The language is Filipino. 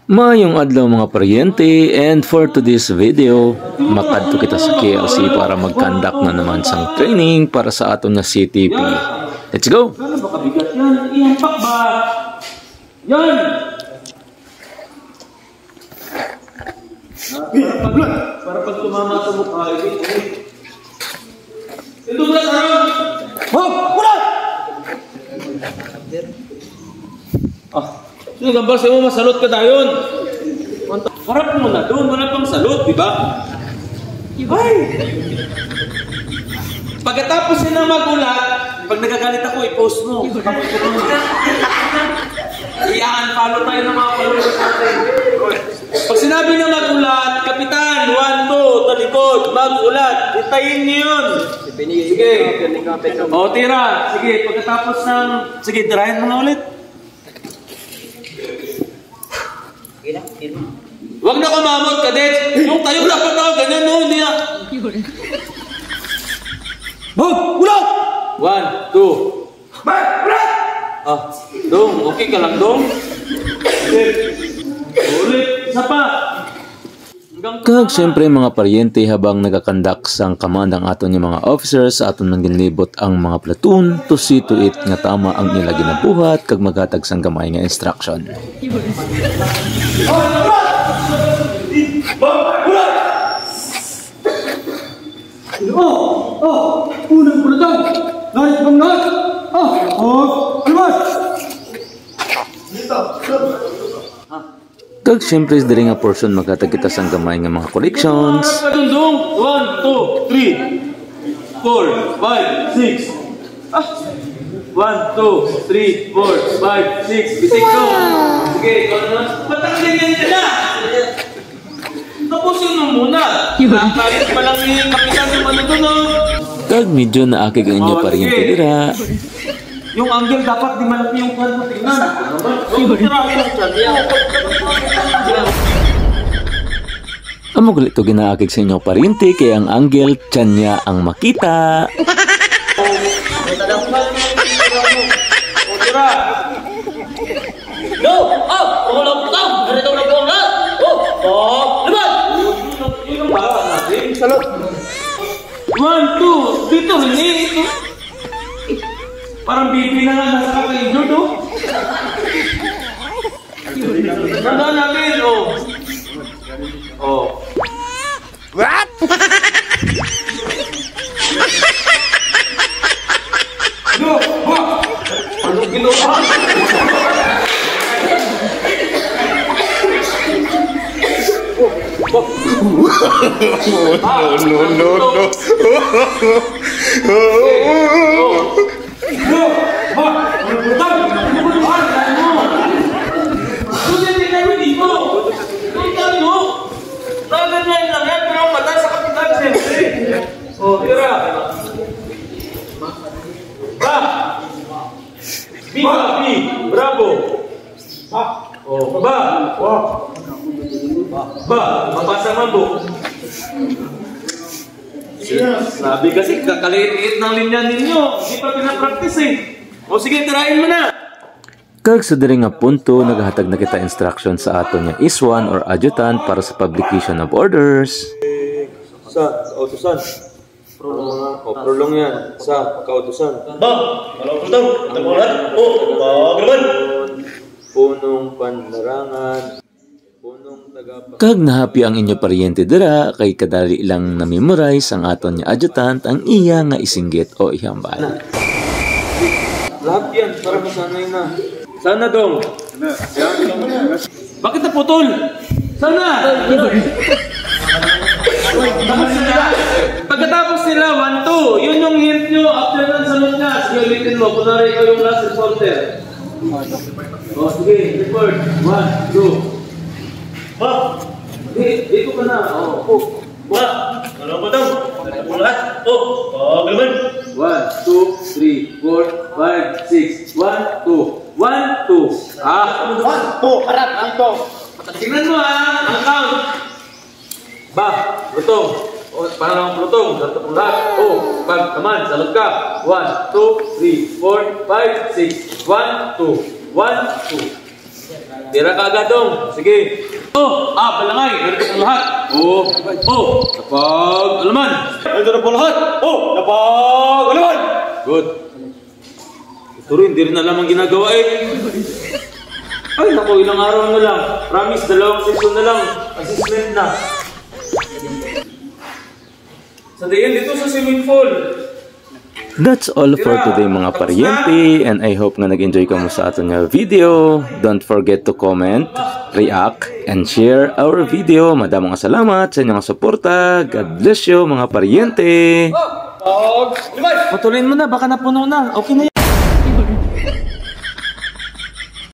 Mayong adlaw mga paryente, and for today's video, makadto kita sa KLC para mag-conduct na naman sang training para sa aton na CTP. Let's go! Ano ba kabigat yan? Ihampak ba? Yan! Para pag tumama sa mukha, ito ba sarang? Hop! Wala! Sino gambar sa'yo mo, masalot ka dayon. Harap mo na doon, wala pang salot, di ba? Ay! Pagkatapos yun ang magulat, pag nagagalit ako, i-post mo. I-unfollow tayo ng mga followers natin. Pag sinabi na magulat, Kapitan, 1, 2, talikod, magulat, itayin niyo yun. Sige. O, tira. Sige, pagkatapos ng... Sige, tirahin mo na ulit. Huwag na kumamot, Kadets. Yung tayo dapat ako ganyan, no? Hindi na. Boom! Ulat! 1, 2. Ulat! Dong. Okay ka lang, Dong? Ulit. Isa pa. Kag siyempre mga paryente, habang nagakandak sang command ang aton yung mga officers sa aton manginlibot ang mga platoon to see to it nga tama ang ila ginabuhat kag maghatag sang gamay nga instruction. Unang pulatan. Narit bang lahat? Almas! Kag siyempre diri nga portion maghatag kita sang gamay nga mga collections. 1, 2, 3, 4, 5, 6. 1, 2, 3, 4, 5, 6. Bitik ko. Sige, ikaw naman. Patanggalin ka na! Tapusin mo muna. Kahit pa lang yung kapitan yung ano doon, no? Kag medyo naakig ang inyo paryente dira. Yung angle dapat di malaki yung kwan mo tingnan. Amo gali to ginaakig sa inyo paryente kay ang angle tiyan niya ang makita. Go! Up! Tulog ka! Ganito na po ang lahat! Laban! Yung para natin. Salot! 1, 2! Dito, hindi! Ito! Parang bibi na nga nasa kayo, no? Tandaan natin, What? Ano? Anong ginawa? Bravo! Mapasa mambo. Sabi kasi kakaliit ng linya ninyo. Hindi pa pinapractice eh. Sige, tirahin mo na. Kag sa diri nga punto naghatag na kita instruction sa aton nga IS-1 or adjutant para sa publication of orders. Sa kautusan. Prolong yan. Sa kautusan. Malawag daw. Tagulan. Galaman. Punong panlarangan. Kag nahapi ang inyo paryente dira kay kadali lang na-memorize ang aton nga adjutant ang iya nga isinggit o ihambal. Lahat yan para masanay na. Sana dong. Bakit naputol? Sana! Pagkatapos nila, 1, 2. Yun yung hint nyo. After ng salot nga, sige ulitin mo. Kunwari ikaw yung last reporter. Sige, report. 1, 2. Dito ka na. Ano ba daw? Lahat. Galaman. 1, 2, 3, 4, 5, 6. 1, 2. 1, 2. 1, 2. Harap dito. Tingnan mo ang count. Lutong. Parang lutong. Lutong lahat. Pag naman, salot ka. 1, 2, 3, 4, 5, 6. 1, 2. 1, 2. Tira ka agad dong. Sige. Oh, balangay. Meron ka lahat. Napag alaman. Ito na po lahat. Napag alaman. Good. Ito rin, hindi rin alam ang ginagawa eh. Ay, naku, ilang araw na lang. Promise, 2 session na lang. Assessment na. Sa dayan dito sa swimming pool. That's all for today mga paryente, and I hope nga nag-enjoy ka mo sa ating video. Don't forget to comment, react, and share our video. Madamong salamat sa inyong suporta. God bless you mga paryente. Patuloyin mo na, baka napuno na. Okay na yan.